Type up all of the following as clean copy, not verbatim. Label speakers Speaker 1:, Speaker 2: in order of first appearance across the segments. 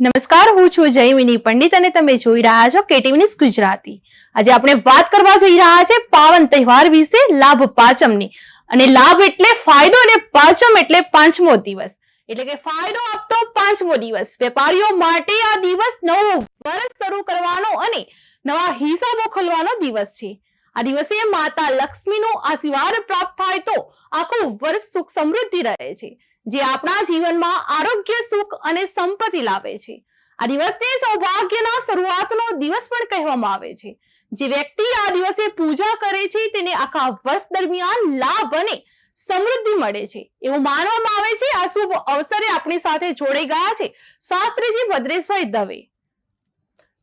Speaker 1: નમસ્કાર, હું છું જયમિની પંડિત અને તમે જોઈ રહ્યા છો કેટીવી ન્યૂઝ ગુજરાતી। આજે આપણે વાત કરવા જઈ રહ્યા છે પાવન તહેવાર વિશે, લાભ પાંચમની। અને લાભ એટલે ફાયદો અને પાંચમ એટલે પાંચમો દિવસ, એટલે કે ફાયદો આપતો પાંચમો દિવસ। વેપારીઓ માટે આ દિવસ નવું વર્ષ શરૂ કરવાનો અને નવા હિસાબો ખોલવાનો દિવસ છે। આ દિવસે માતા લક્ષ્મીનો આશીર્વાદ પ્રાપ્ત થાય તો આખું વર્ષ સુખ સમૃદ્ધિ રહે છે, જે આપણા જીવનમાં આરોગ્ય, સુખ અને સંપત્તિ લાવે છે। આ દિવસને સૌભાગ્યના શરૂઆતનો દિવસ પણ કહેવામાં આવે છે। જે વ્યક્તિ આ દિવસે પૂજા કરે છે તેને આખા વર્ષ દરમિયાન લાભ અને સમૃદ્ધિ મળે છે એવું માનવામાં આવે છે। આ શુભ અવસરે આપણી સાથે જોડાઈ ગયા છે શાસ્ત્રીજી ભદ્રેશભાઈ દવે।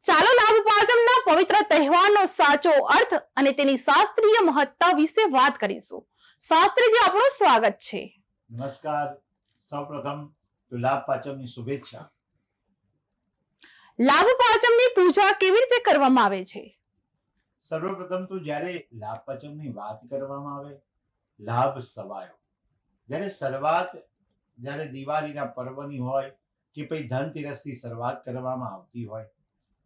Speaker 1: ચાલો લાભ પાંચમના પવિત્ર તહેવારનો સાચો અર્થ અને તેની શાસ્ત્રીય મહત્તા વિશે વાત કરીશું। શાસ્ત્રીજી, આપનું સ્વાગત છે।
Speaker 2: નમસ્કાર। સૌપ્રથમ તો લાભ પાંચમની શુભેચ્છા।
Speaker 1: લાભ પાંચમની પૂજા કેવી રીતે કરવામાં આવે છે?
Speaker 2: સર્વપ્રથમ તો જ્યારે લાભ પાંચમની વાત કરવામાં આવે, લાભ સવાયો, જ્યારે શરૂઆત જ્યારે દિવાળીના પર્વની હોય કે પછી ધનતેરસથી શરૂઆત કરવામાં આવતી હોય,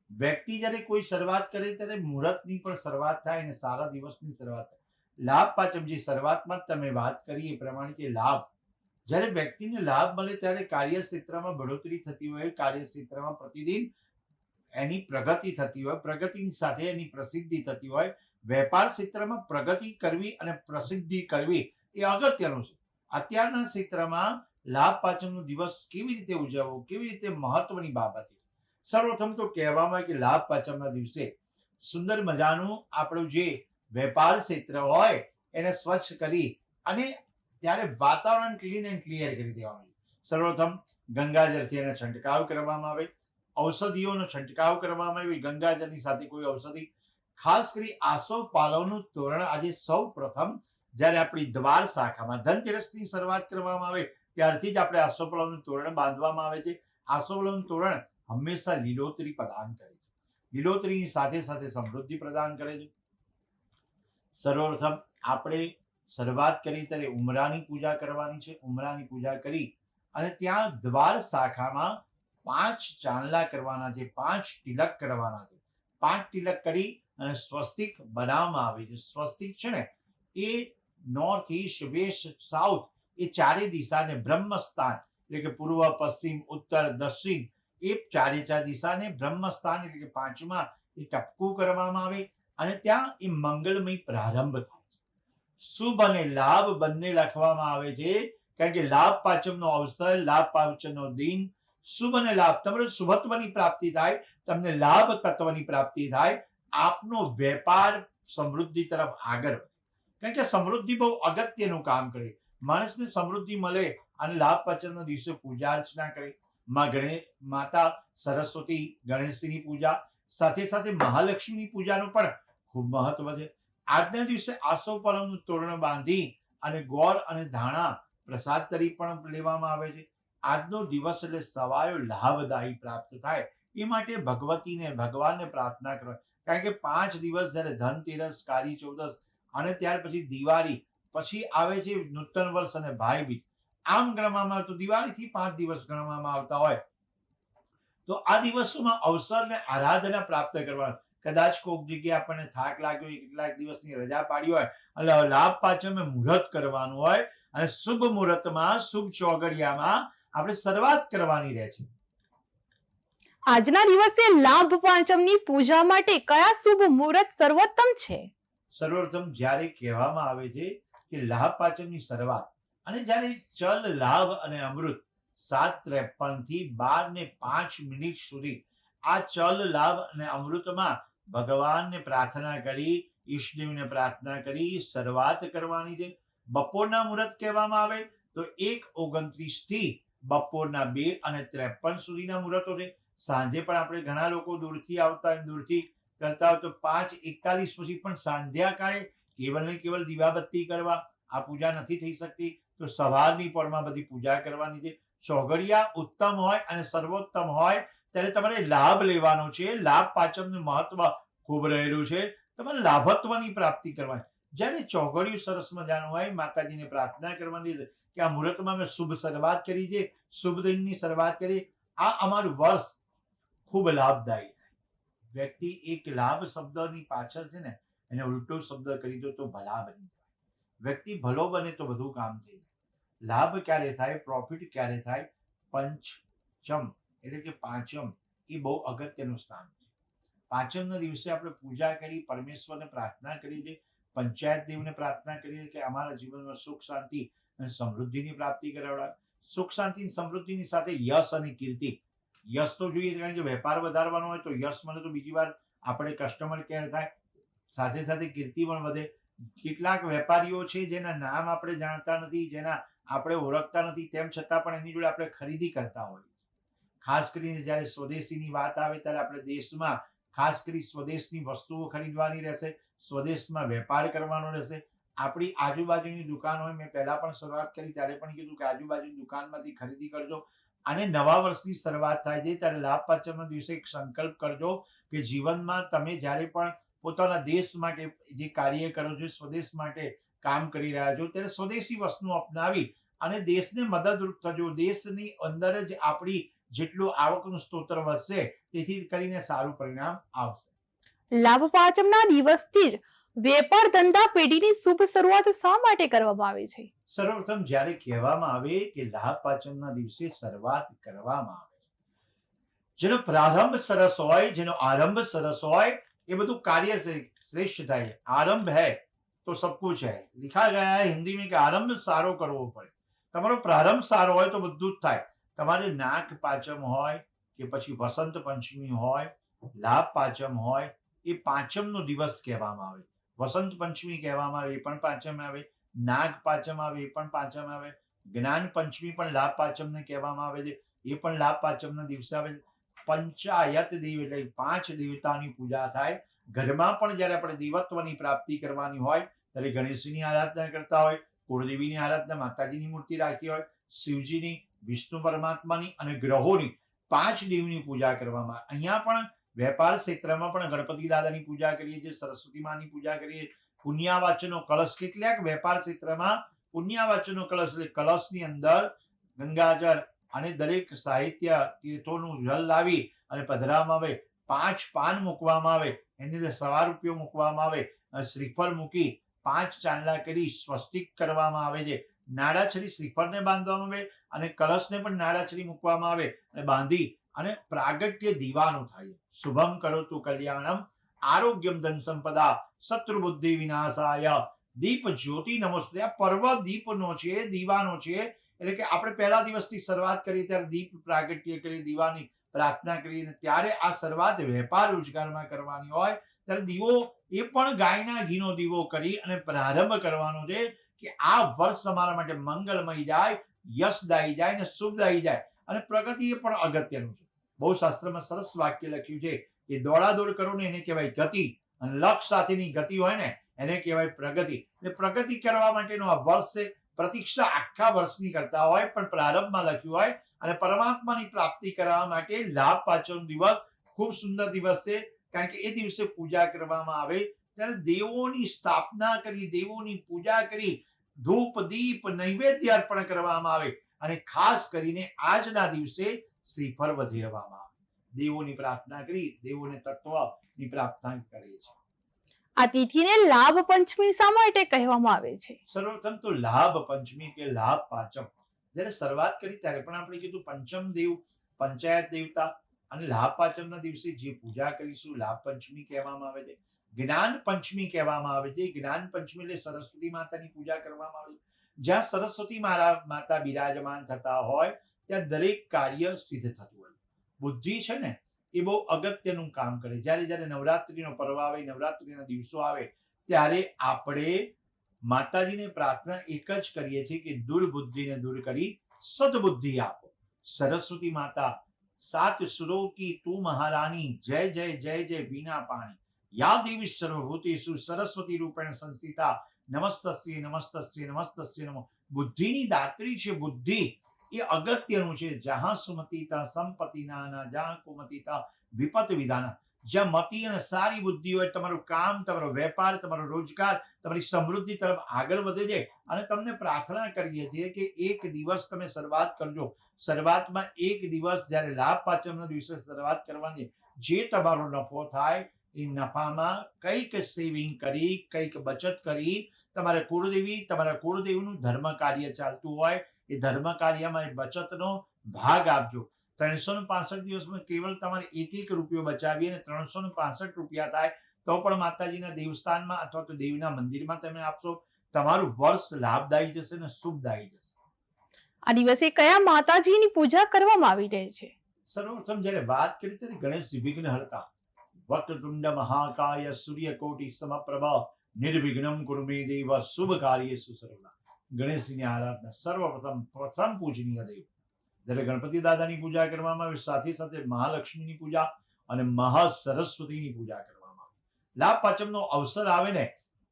Speaker 2: વ્યક્તિ જ્યારે કોઈ શરૂઆત કરે ત્યારે મુહૂર્તની પણ શરૂઆત થાય અને સારા દિવસની શરૂઆત થાય। લાભ પાંચમ જે શરૂઆતમાં તમે વાત કરી એ પ્રમાણે કે લાભ, જ્યારે વ્યક્તિને લાભ મળે ત્યારે કાર્યક્ષેત્રમાં બઢોતરી થતી હોય, કાર્યક્ષેત્રમાં પ્રતિદિન એની પ્રગતિ થતી હોય, પ્રગતિની સાથે એની પ્રસિદ્ધિ થતી હોય। વેપાર ક્ષેત્રમાં પ્રગતિ કરવી અને પ્રસિદ્ધિ કરવી એ અગત્યનું છે। અત્યારના ક્ષેત્રમાં લાભ પાંચમનો દિવસ કેવી રીતે ઉજવવો, કેવી રીતે મહત્વની બાબત છે। સર્વપ્રથમ તો કહેવામાં આવે કે લાભ પાંચમના દિવસે સુંદર મજાનું આપણું જે વેપાર ક્ષેત્ર હોય એને સ્વચ્છ કરી અને ત્યારે વાતાવરણ ક્લીન એન્ડ ક્લિયર કરી દેવાનું છે। સર્વપ્રથમ ગંગાજળથી એને છંટકાવ કરવામાં આવે, ઔષધિઓનો છંટકાવ કરવામાં આવે। ગંગાજળની સાથે કોઈ ઔષધિ, ખાસ કરી આસોપાલવનું તોરણ આજે સૌ પ્રથમ જ્યારે આપણી દ્વાર શાખામાં ધનતેરસની શરૂઆત કરવામાં આવે ત્યારથી જ આપણે આસોપાલવનું તોરણ બાંધવામાં આવે છે। આસોપાલવનું તોરણ હંમેશા લીલોતરી પ્રદાન કરે છે, લીલોતરીની સાથે સાથે સમૃદ્ધિ પ્રદાન કરે છે। સર્વપ્રથમ આપણે શરૂઆત કરી ત્યારે ઉમરાની પૂજા કરવાની છે। ઉમરાની પૂજા કરી અને ત્યાં દ્વાર શાખામાં 5 ચાંદલા કરવાના છે, 5 તિલક કરવાના છે। 5 તિલક કરી અને સ્વસ્તિક બનાવવામાં આવે છે। સ્વસ્તિક છે ને એ નોર્થ, ઈસ્ટ, વેસ્ટ, સાઉથ એ ચારે દિશાને બ્રહ્મસ્થાન એટલે કે પૂર્વ, પશ્ચિમ, ઉત્તર, દક્ષિણ એ ચારે ચાર દિશાને બ્રહ્મસ્થાન એટલે કે પાંચમા એ ટપકું કરવામાં આવે અને ત્યાં એ મંગલમય પ્રારંભ થાય છે। શુભ અને લાભ બંને લખવામાં આવે છે, કારણ કે લાભ પાંચમનો અવસર, લાભ પાંચમનો દિન, શુભ અને લાભ, તમારે શુભત્વની પ્રાપ્તિ થાય, તમને લાભ તત્વની પ્રાપ્તિ થાય, આપનો વેપાર સમૃદ્ધિ તરફ આગળ વધે। કારણ કે સમૃદ્ધિ બહુ અગત્યનું કામ કરે। માણસને સમૃદ્ધિ મળે અને લાભ પાંચમના દિવસે પૂજા અર્ચના કરે। માતા સરસ્વતી, ગણેશજીની પૂજા સાથે સાથે મહાલક્ષ્મીની પૂજાનું પણ ખૂબ મહત્વ છે। આજના દિવસે આસોપાલવનું તોરણ બાંધી અને ગોળ અને ધાણા પ્રસાદ તરીકે પણ લેવામાં આવે છે। આજનો દિવસ એટલે સવાયો લાભદાયી પ્રાપ્ત થાય એ માટે ભગવતીને, ભગવાનને પ્રાર્થના કરવા। કારણ કે 5 દિવસ જ્યારે ધનતેરસ, કાળી ચૌદસ અને ત્યાર પછી દિવાળી, પછી આવે છે નૂતન વર્ષ અને ભાઈ બીજ, આમ ગણવામાં આવે તો દિવાળીથી 5 દિવસ ગણવામાં આવતા હોય તો આ દિવસોમાં અવસરને આરાધના પ્રાપ્ત કરવા। કદાચ કોઈક જગ્યાએ આપણને થાક લાગ્યો હોય, કેટલાક દિવસની રજા પાડી હોય એટલે લાભ પાંચમે મુહૂર્ત કરવાનું હોય અને શુભ મુહૂર્તમાં, શુભ ચોઘડિયામાં આપણે શરૂઆત કરવાની રહે છે।
Speaker 1: આજના દિવસે લાભ પાંચમની પૂજા માટે કયા શુભ મુહૂર્ત સર્વોત્તમ છે?
Speaker 2: સર્વપ્રથમ જ્યારે કહેવામાં આવે છે કે લાભ પાંચમની શરૂઆત અને જ્યારે ચલ, લાભ અને અમૃત 7:53 થી 12:05 સુધી આ ચલ, લાભ અને અમૃતમાં ભગવાનને પ્રાર્થના કરી, ઈષ્ટદેવને પ્રાર્થના કરી શરૂઆત કરવાની છે। બપોરના મુહૂર્ત કહેવામાં આવે તો 1:29 થી બપોરના 2:53 સુધીના મુહૂર્તો છે। સાંજે પણ આપણે ઘણા લોકો દૂરથી આવતા હોય, દૂરથી કરતા હોય તો 5:41 પછી પણ સંધ્યાકાળે કેવલ ને કેવલ દીવાબત્તી કરવા, આ પૂજા નથી થઈ શકતી તો સવારની પરમાં બધી પૂજા કરવાની છે। ચોઘડિયા ઉત્તમ હોય અને સર્વોત્તમ હોય ત્યારે તમારે લાભ લેવાનો છે। લાભ પાંચમનું મહત્વ ખૂબ રહેલું છે, તમારે લાભત્વની પ્રાપ્તિ કરવાની। જ્યારે ચોઘડિયું સરસ મજાનું હોય, માતાજીને પ્રાર્થના કરવાની કે આ મુહૂર્તમાં મેં શુભ શરૂઆત કરી છે, શુભ દિનની શરૂઆત કરી, આ અમારું વર્ષ ખૂબ લાભદાયી થાય. વ્યક્તિ એક લાભ શબ્દની પાછળ છે ને એને ઉલટો શબ્દ કરી દો તો ભલા બની જાય. વ્યક્તિ ભલો બને તો બધું કામ થઈ જાય. લાભ ક્યારે થાય, પ્રોફિટ ક્યારે થાય? પંચમ એટલે કે પાંચમ એ બહુ અગત્યનું સ્થાન છે. પાંચમના દિવસે આપણે પૂજા કરી, પરમેશ્વરને પ્રાર્થના કરીએ છીએ, પંચાયત દેવને પ્રાર્થના કરીએ કે અમારા જીવનમાં સુખ શાંતિ અને સમૃદ્ધિની પ્રાપ્તિ કરાવડાવે. સુખ શાંતિ અને સમૃદ્ધિની સાથે યશ અને કીર્તિ. યશ તો જોઈએ, કારણ કે વેપાર વધારવાનો હોય તો યશ મળે તો બીજી વાર આપણે કસ્ટમર કેર થાય, સાથે સાથે કીર્તિ પણ વધે. કેટલાક વેપારીઓ છે જેના નામ આપણે જાણતા નથી, જેના આપણે ઓળખતા નથી, તેમ છતાં પણ એની જોડે આપણે ખરીદી કરતા હોઈએ. ખાસ કરીને જ્યારે સ્વદેશીની વાત આવે ત્યારે આપણે દેશમાં ખાસ કરી સ્વદેશની વસ્તુઓ ખરીદવાની રહેશે, સ્વદેશમાં વેપાર કરવાનો રહેશે. આપણી આજુબાજુની દુકાન હોય, મેં પહેલા પણ શરૂઆત કરી ત્યારે પણ કીધું કે આજુબાજુની દુકાનમાંથી ખરીદી કરજો. અને નવા વર્ષની શરૂઆત થાય છે ત્યારે લાભ પાંચમના દિવસે એક સંકલ્પ કરજો કે જીવનમાં તમે જ્યારે પણ પોતાના દેશ માટે જે કાર્ય કરો છો, સ્વદેશ માટે કામ કરી રહ્યા છો, ત્યારે સ્વદેશી વસ્તુઓ અપનાવી અને દેશને મદદરૂપ થજો. દેશની અંદર જ આપણી જેટલું આવકનું સ્તોત્ર વધશે, તેથી કરીને સારું પરિણામ આવશે.
Speaker 1: લાભ પાંચમના દિવસથી જ વેપાર ધંધા પેઢીની શુભ શરૂઆત શા માટે કરવામાં આવે છે?
Speaker 2: સર્વપ્રથમ જ્યારે કહેવામાં આવે કે લાભ પાંચમના દિવસે શરૂઆત કરવામાં આવે, જેનો પ્રારંભ સરસ હોય, જેનો આરંભ સરસ હોય, એ બધું કાર્ય શ્રેષ્ઠ થાય. આરંભ है तो सब कुछ है. लिखा गया है हिंदी में कि आरंभ सारो करવો પડે. તમારો પ્રારંભ સારો હોય તો બધું જ થાય. તમારે નાગ પાંચમ હોય કે પછી વસંત પંચમી હોય, લાભ પાંચમ હોય, એ પાંચમનો દિવસ કહેવામાં આવે. વસંત પંચમી કહેવામાં આવે, એ પણ પાંચમ આવે. નાગ પાંચમ આવે, એ પણ પાંચમ આવે. જ્ઞાન પંચમી પણ લાભ પાંચમને કહેવામાં આવે છે, એ પણ લાભ પાંચમના દિવસે આવે. પંચાયત દેવ એટલે 5 દેવતાની પૂજા થાય. ઘરમાં પણ જ્યારે આપણે દેવત્વની પ્રાપ્તિ કરવાની હોય ત્યારે ગણેશજીની આરાધના કરતા હોય, કુળદેવીની આરાધના, માતાજીની મૂર્તિ રાખી હોય, શિવજીની, વિષ્ણુ પરમાત્માની અને ગ્રહોની 5 દેવની પૂજા કરવામાં. અહીંયા પણ વેપાર ક્ષેત્રમાં પણ ગણપતિ દાદાની પૂજા કરીએ છીએ, સરસ્વતી માની પૂજા કરીએ, પુણ્યવાચનો કલશ. કેટલાક વેપાર ક્ષેત્રમાં પુણ્યવાચનો કલશ એટલે કલશની અંદર ગંગાજળ અને દરેક સાહિત્ય તીર્થોનું જલ લાવી અને પધરાવવામાં આવે. 5 પાન મૂકવામાં આવે, એની અંદર સવા રૂપિયો મૂકવામાં આવે, શ્રીફળ મૂકી 5 ચાંદલા કરી સ્વસ્તિક કરવામાં આવે છે. નાડાછડી શ્રીફળને બાંધવામાં આવે અને કલશને પણ નાડાછડી મૂકવામાં આવે અને બાંધી અને પ્રાગટ્ય દીવાનું થાય. શુભમ કરોતુ કલ્યાણમ આરોગ્યમ ધન સંપદા શત્રુ બુદ્ધિ વિનાશાય. દીપ જ્યોતિ નમસ્તે. આ પર્વ દીપનો છે, દીવાનો છે. એટલે કે આપણે પહેલા દિવસથી શરૂઆત કરીએ ત્યારે દીપ પ્રાગટ્ય કરી, દીવાની પ્રાર્થના કરીને ત્યારે આ શરૂઆત વેપાર રોજગારમાં કરવાની હોય ત્યારે દીવો એ પણ ગાયના ઘીનો દીવો કરી અને પ્રારંભ કરવાનો છે કે આ વર્ષ અમારા માટે મંગળમય જાય, યશદાયી જાય અને શુભદાયી જાય. અને પ્રગતિ એ પણ અગત્યનું છે. બહુ શાસ્ત્રમાં સરસ વાક્ય લખ્યું છે કે દોડાદોડ કરો ને એને કહેવાય ગતિ, અને લક્ષ સાથેની ગતિ હોય ને એને કહેવાય પ્રગતિ. એટલે પ્રગતિ કરવા માટેનો આ વર્ષ છે. પ્રતીક્ષા આખા વર્ષની કરતા હોય પણ પ્રારંભમાં લખ્યું હોય. અને પરમાત્માની પ્રાપ્તિ કરવા માટે લાભ પાંચમ દિવસ ખૂબ સુંદર દિવસ છે, કારણ કે એ દિવસે પૂજા કરવામાં આવે ત્યારે દેવોની સ્થાપના કરી, દેવોની પૂજા કરી, ધૂપ દીપ નૈવેદ્ય અર્પણ કરવામાં આવે અને ખાસ કરીને આજના દિવસે શ્રીફળ વધેરવામાં આવે. દેવોની પ્રાર્થના કરી, દેવોને તત્વની પ્રાર્થના કરીએ છીએ.
Speaker 1: આ તિથિને લાભ પંચમી શા માટે કહેવામાં આવે છે?
Speaker 2: સર્વપ્રથમ તો લાભ પંચમી કે લાભ પાંચમ જ્યારે શરૂઆત કરી ત્યારે પણ આપણે કીધું પંચમ દેવ, પંચાયત દેવતા અને લાભ પાંચમના દિવસે જે પૂજા કરીશું લાભ પંચમી કહેવામાં આવે છે. જ્ઞાન પંચમી કહેવામાં આવે છે. જ્ઞાન પંચમી એટલે સરસ્વતી માતાની પૂજા કરવામાં આવે છે. જ્યાં સરસ્વતી માતા બિરાજમાન થતા હોય ત્યાં દરેક કાર્ય સિદ્ધ થતું હોય. બુદ્ધિ છે ને એ બહુ અગત્યનું કામ કરે. જ્યારે જ્યારે નવરાત્રીનો પર્વ આવે, નવરાત્રીના દિવસો આવે ત્યારે આપણે માતાજીને પ્રાર્થના એક જ કરીએ છીએ કે દુર્બુદ્ધિને દૂર કરી સદબુદ્ધિ આપો. સરસ્વતી માતા 7 સુરો કી તું મહારાણી, જય જય જય જય બીના પાણી, યા દેવી સર્વભૂતેષુ સરસ્વતી રૂપેણ સંસ્થિતા, નમસ્તસ્ય નમસ્તસ્ય નમસ્તસ્ય નમો. બુદ્ધિની દાત્રી છે. બુદ્ધિ એ અગત્યનું છે. જહાં સુમતિ તા સંપત્તિ નાના, જહાં કુમતિ તા વિપત વિધાના. જ્યાં મતિ અને સારી બુદ્ધિ હોય, તમારું કામ, તમારો વેપાર, તમારો રોજગાર, તમારી સમૃદ્ધિ તરફ આગળ વધે છે. અને તમને પ્રાર્થના કરીએ છીએ કે એક દિવસ તમે શરૂઆત કરજો. શરૂઆતમાં એક દિવસ જ્યારે લાભ પાંચમના દિવસે શરૂઆત કરવાની, જે તમારો નફો થાય એ નફામાં કંઈક સેવિંગ કરી, કંઈક બચત કરી, તમારા કુળદેવીનું ધર્મ કાર્ય ચાલતું હોય એ ધર્મ કાર્યમાં એ બચતનો ભાગ આપજો. 365 દિવસમાં કેવલ તમારે એક રૂપિયો બચાવી અને 365 રૂપિયા થાય તો પણ માતાજીના દેવસ્થાનમાં અથવા તો દેવીના મંદિરમાં તમે આપશો. તમારું વર્ષ લાભદાયી જશે અને શુભદાયી જશે.
Speaker 1: આ દિવસે કયા માતાજીની પૂજા કરવામાં આવી રહી છે?
Speaker 2: સર્વપ્રથમ જયારે વાત કરી ત્યારે ગણેશજી વિઘ્નહર્તા, વક્રતુંડ મહાકાય સૂર્યકોટિ સમપ્રભ નિર્વિઘ્નમ કુરુ મે દેવ શુભ કાર્યેષુ સર્વદા. ગણેશજીની આરાધના પ્રથમ પૂજનીય દેવ. જ્યારે ગણપતિ દાદાની પૂજા કરવામાં આવે, સાથે સાથે મહાલક્ષ્મીની પૂજા અને મહાસરસ્વતીની પૂજા કરવામાં આવે. લાભ પાંચમનો અવસર આવે ને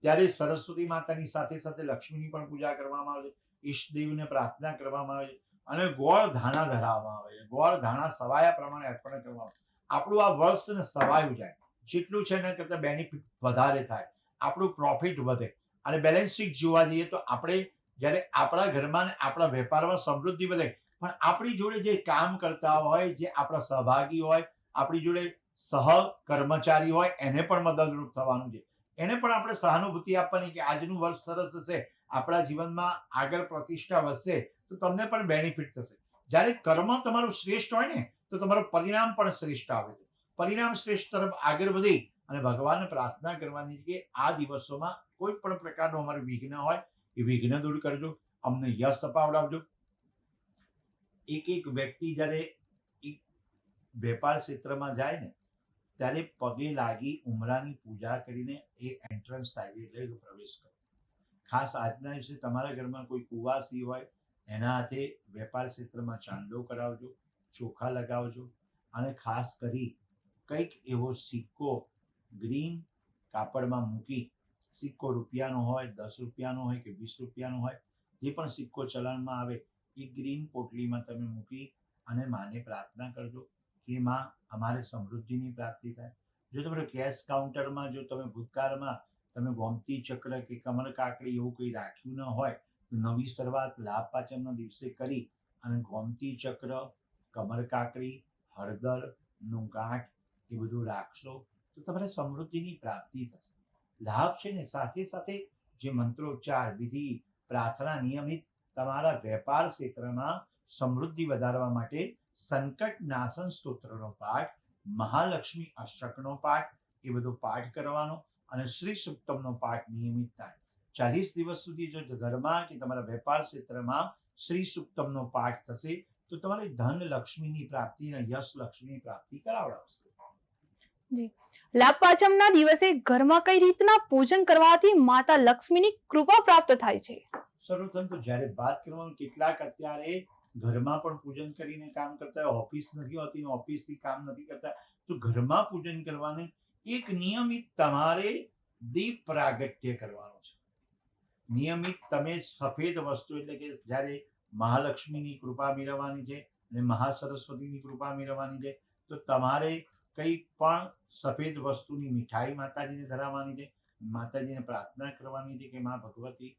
Speaker 2: ત્યારે સરસ્વતી માતાની સાથે સાથે લક્ષ્મીની પણ પૂજા કરવામાં આવે, ઈષ્ટદેવને પ્રાર્થના કરવામાં આવે અને ગોળ ધાણા ધરાવવામાં આવે. ગોળ ધાણા સવાયા પ્રમાણે અર્પણ કરવામાં આવે. આપણું આ વર્ષ ને સવાયું જાય, જેટલું છે એના કરતાં બેનિફિટ વધારે થાય, આપણું પ્રોફિટ વધે. અને બેલેન્સ શીટ જોવા જઈએ તો આપણે જ્યારે આપણા ઘરમાં ને આપણા વેપારમાં સમૃદ્ધિ વધે, પણ આપણી જોડે જે કામ કરતા હોય, જે આપણા સહભાગી હોય, આપણી જોડે સહ કર્મચારી હોય, એને પણ મદદરૂપ થવાનું છે. એને પણ આપણે સહાનુભૂતિ આપવાની કે આજનું વર્ષ સરસ હશે, આપણા જીવનમાં આગળ પ્રતિષ્ઠા વધશે તો તમને પણ બેનિફિટ થશે. જ્યારે કર્મ તમારું શ્રેષ્ઠ હોય ને તો તમારું પરિણામ પણ શ્રેષ્ઠ આવે છે. પરિણામ શ્રેષ્ઠ તરફ આગળ વધી અને ભગવાનને પ્રાર્થના કરવાની કે આ દિવસોમાં કોઈ પણ પ્રકારનું અમારું વિઘ્ન હોય એ વિઘ્ન દૂર કરજો, અમને યશ અપાવડાવજો. એક વ્યક્તિ જ્યારે વેપાર ક્ષેત્રમાં જાય ને ત્યારે પગે લાગી ઉમરાની પૂજા કરીને એ એન્ટ્રન્સ થાય એટલે પ્રવેશ કરો. ખાસ આજના દિવસે તમારા ઘરમાં કોઈ કુવાસી હોય એના હાથે વેપાર ક્ષેત્રમાં ચાંદલો કરાવજો, ચોખા લગાવજો અને ખાસ કરી કંઈક એવો સિક્કો ગ્રીન કાપડમાં મૂકી, સિક્કો રૂપિયાનો હોય, 10 રૂપિયાનો હોય કે 20 રૂપિયાનો હોય, જે પણ સિક્કો ચલણમાં આવે એ ગ્રીન પોટલીમાં તમે મૂકી અને માને પ્રાર્થના કરજો કે માં અમારે સમૃદ્ધિની પ્રાપ્તિ થાય. જો તમારે કેશ કાઉન્ટરમાં જો તમે ભૂતકાળમાં તમે ગોમતી ચક્ર કે કમળ કાકડી એવું કંઈ રાખ્યું ન હોય તો નવી શરૂઆત લાભ પાંચમના દિવસે કરી અને ગોમતી ચક્ર, કમળ કાકડી, હળદરનું ગાંઠ એ બધું રાખશો તો તમારે સમૃદ્ધિની પ્રાપ્તિ થશે. લાભ છે ને સાથે સાથે જે મંત્રોચ્ચાર, વિધિ, પ્રાર્થના નિયમિત તમારા વેપાર ક્ષેત્રમાં સમૃદ્ધિ વધારવા માટે સંકટ નાશન સ્તોત્રનો પાઠ, મહાલક્ષ્મી અષ્ટકનો પાઠ એ બધો પાઠ કરવાનો અને શ્રી સુક્તમનો પાઠ નિયમિત થાય. 40 દિવસ સુધી જો ઘરમાં કે તમારા વેપાર ક્ષેત્રમાં શ્રી સુક્તમનો પાઠ થશે તો તમારી ધન લક્ષ્મીની પ્રાપ્તિ અને યશ લક્ષ્મીની પ્રાપ્તિ કરાવડાવશે.
Speaker 1: જી, લાભ પાંચમના દિવસે ઘરમાં કઈ રીતના પૂજન કરવાથી માતા લક્ષ્મીની કૃપા પ્રાપ્ત થાય છે?
Speaker 2: સર્વપ્રથમ તો જ્યારે વાત કરવાનું, કેટલાક અત્યારે ઘરમાં પણ પૂજન કરીને કામ કરતા હોય, ઓફિસ નથી હોતી, ઓફિસથી કામ નથી કરતા, તો ઘરમાં પૂજન કરવાનું એક નિયમિત તમારે દીપ પ્રાગટ્ય કરવાનું છે. નિયમિત તમે સફેદ વસ્તુ એટલે કે જ્યારે મહાલક્ષ્મીની કૃપા મેળવવાની છે અને મહાસરસ્વતીની કૃપા મેળવવાની છે તો તમારે કંઈ પણ સફેદ વસ્તુની મીઠાઈ માતાજીને ધરાવવાની છે. માતાજીને પ્રાર્થના કરવાની છે કે માં ભગવતી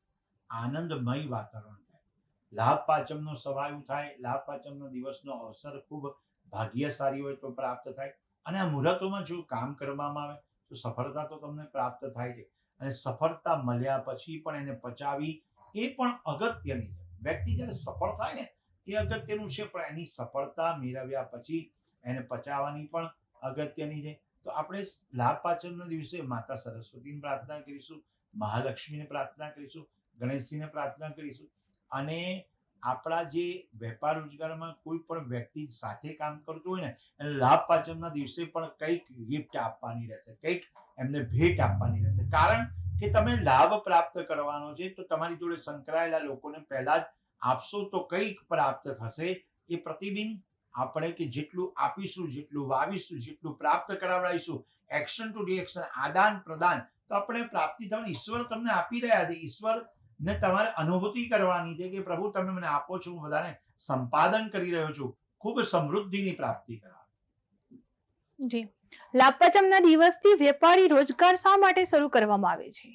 Speaker 2: આનંદમય વાતાવરણ થાય, લાભ પાંચમનો સવાયું થાય, લાભ પાંચમનો દિવસનો અવસર ખૂબ ભાગ્યશાળી હોય તો પ્રાપ્ત થાય. અને આ મુહૂર્તોમાં જો કામ કરવામાં આવે તો સફળતા તો તમને પ્રાપ્ત થાય છે. અને સફળતા મળ્યા પછી પણ એને પચાવી એ પણ અગત્યની છે. વ્યક્તિ જ્યારે સફળ થાય ને એ અગત્યનું છે, પણ એની સફળતા મેળવ્યા પછી એને પચાવવાની પણ અગત્યની છે. તો આપણે લાભ પાંચમના દિવસે માતા સરસ્વતીની પ્રાર્થના કરીશું, મહાલક્ષ્મીને પ્રાર્થના કરીશું, ગણેશજીને પ્રાર્થના કરીશું અને આપણા જે વેપાર રોજગારમાં કોઈ પણ વ્યક્તિ સાથે કામ કરતું હોય ને એને લાભ પાંચમના દિવસે પણ કંઈક ગિફ્ટ આપવાની રહેશે, કંઈક એમને ભેટ આપવાની રહેશે. કારણ કે તમે લાભ પ્રાપ્ત કરવાનો છે તો તમારી જોડે સંકળાયેલા લોકોને પહેલા જ આપશો તો કંઈક પ્રાપ્ત થશે. એ પ્રતિબિંબ આપણે કે જેટલું આપીશું, જેટલું વાવીશું, જેટલું પ્રાપ્ત કરાવડાવીશું, એક્શન ટુ રિએક્શન, આદાન પ્રદાન, તો આપણે પ્રાપ્તિ થવાની ઈશ્વર તમને આપી રહ્યા છે. ઈશ્વર ને તમારે અનુભૂતિ કરવાની છે કે પ્રભુ તમે મને આપો છો, હું બધાને સંપાદન કરી રહ્યો છું, ખૂબ સમૃદ્ધિની પ્રાપ્તિ કરાવે.
Speaker 1: જી, લાભ પાંચમના દિવસથી વેપારી રોજગાર શા માટે શરૂ કરવામાં આવે છે?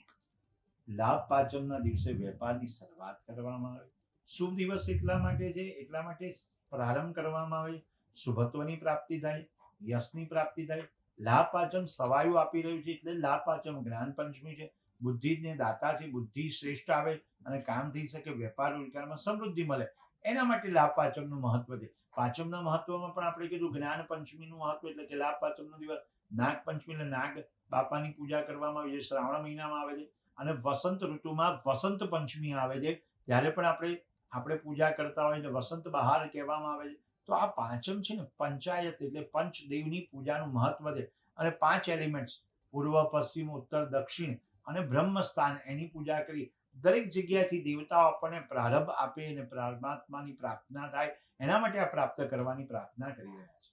Speaker 2: લાભ પાંચમના દિવસે વેપારની શરૂઆત કરવામાં આવે. શુભ દિવસ એટલા માટે છે, એટલા માટે પ્રારંભ કરવામાં આવે, શુભત્વની પ્રાપ્તિ થાય, યશની પ્રાપ્તિ થાય. લાભ પાંચમ સવાયું આપી રહ્યું છે એટલે લાભ પાંચમ જ્ઞાન પંચમી છે. બુદ્ધિને દાતા છે, બુદ્ધિ શ્રેષ્ઠ આવે અને કામ થઈ શકે, વેપાર રોજગારમાં સમૃદ્ધિ મળે, એના માટે લાભ પાંચમનું મહત્વ છે. પાંચમના મહત્વમાં પણ આપણે કીધું જ્ઞાન પંચમીનું મહત્વ એટલે કે લાભ પાંચમનો દિવસ નાગ પંચમી એટલે નાગ બાપાની પૂજા કરવામાં આવે છે, શ્રાવણ મહિનામાં આવે છે. અને વસંત ઋતુમાં વસંત પંચમી આવે છે ત્યારે પણ આપણે પૂજા કરતા હોય એટલે વસંત બહાર કહેવામાં આવે છે. તો આ પાંચમ છે ને પંચાયત એટલે પંચદેવની પૂજાનું મહત્વ છે. અને 5 એલિમેન્ટ્સ પૂર્વ, પશ્ચિમ, ઉત્તર, દક્ષિણ અને બ્રહ્મસ્થાન એની પૂજા કરી દરેક જગ્યાએથી દેવતાઓ આપણને પ્રારંભ આપે અને પરમાત્માની પ્રાર્થના થાય, એના માટે આ પ્રાપ્ત કરવાની પ્રાર્થના કરી રહ્યા છે.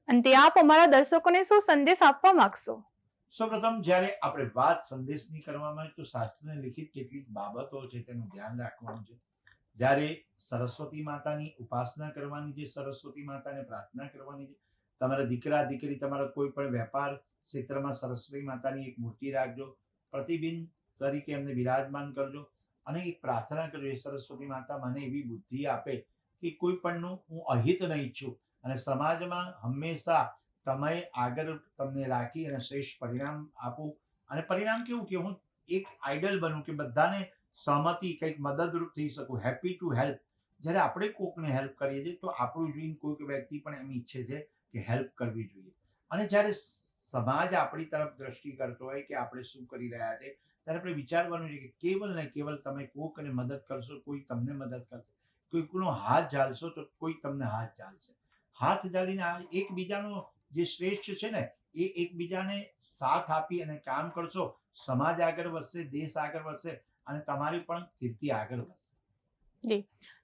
Speaker 1: અંતે આપ અમારા દર્શકોને શું સંદેશ આપવા માંગશો?
Speaker 2: સૌપ્રથમ જ્યારે આપણે વાત સંદેશની કરવામાં આવે તો શાસ્ત્રને લિખિત કેટલીક બાબતો છે તેનું ધ્યાન રાખવાનું છે. જ્યારે સરસ્વતી માતાની ઉપાસના કરવાની છે, સરસ્વતી માતાને પ્રાર્થના કરવાની છે. તમારા દીકરા દીકરી, તમારા કોઈ પણ વેપાર ક્ષેત્રમાં સરસ્વતી માતાની એક મૂર્તિ રાખજો, પ્રતિબિંબ તરીકે એમને બિરાજમાન કરજો અને એક પ્રાર્થના કરજો, સરસ્વતી માતા મને એવી બુદ્ધિ આપે કે કોઈ પણનું હું અહિત ન ઈચ્છું અને સમાજમાં હંમેશા તમે આગળ તમને રાખી અને શ્રેષ્ઠ પરિણામ આપું. અને પરિણામ કેવું કે હું એક આઈડલ બનું કે બધાને સહમતિ કંઈક મદદરૂપ થઈ શકું, હેપી ટુ હેલ્પ. જ્યારે આપણે કોકને હેલ્પ કરીએ છીએ તો આપણું જોઈને કોઈક વ્યક્તિ પણ એમ ઈચ્છે છે કે હેલ્પ કરવી જોઈએ. અને જ્યારે સમાજ આપણી તરફ દ્રષ્ટિ કરતો હોય કે આપણે શું કરી રહ્યા છે ત્યારે આપણે વિચારવાનું છે કે કેવલ ને કેવલ તમે કોકને મદદ કરશો, કોઈ તમને મદદ કરશે, કોઈકનો હાથ ઝાલશો તો કોઈ તમને હાથ ઝાલશે. હાથ ઝાલીને એકબીજાનો જે શ્રેષ્ઠ છે ને એ એકબીજાને સાથ આપી અને કામ કરશો, સમાજ આગળ વધશે, દેશ આગળ વધશે અને તમારી પણ કીર્તિ આગળ વધશે.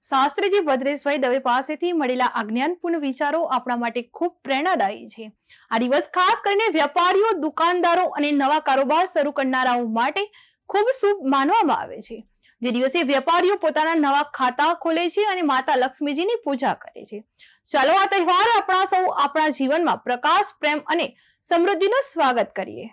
Speaker 1: શાસ્ત્રીજી ભદ્રેશભાઈ દવે પાસેથી મળેલા આ જ્ઞાનપૂર્ણ વિચારો આપણા માટે ખૂબ પ્રેરણાદાયી છે. આ દિવસ ખાસ કરીને વેપારીઓ, દુકાનદારો અને નવા કારોબાર શરૂ કરનારાઓ માટે ખૂબ શુભ માનવામાં આવે છે. જે દિવસે વેપારીઓ પોતાના નવા ખાતા ખોલે છે અને માતા લક્ષ્મીજીની પૂજા કરે છે. ચાલો આ તહેવાર આપણા જીવનમાં પ્રકાશ, પ્રેમ અને સમૃદ્ધિનું સ્વાગત કરીએ.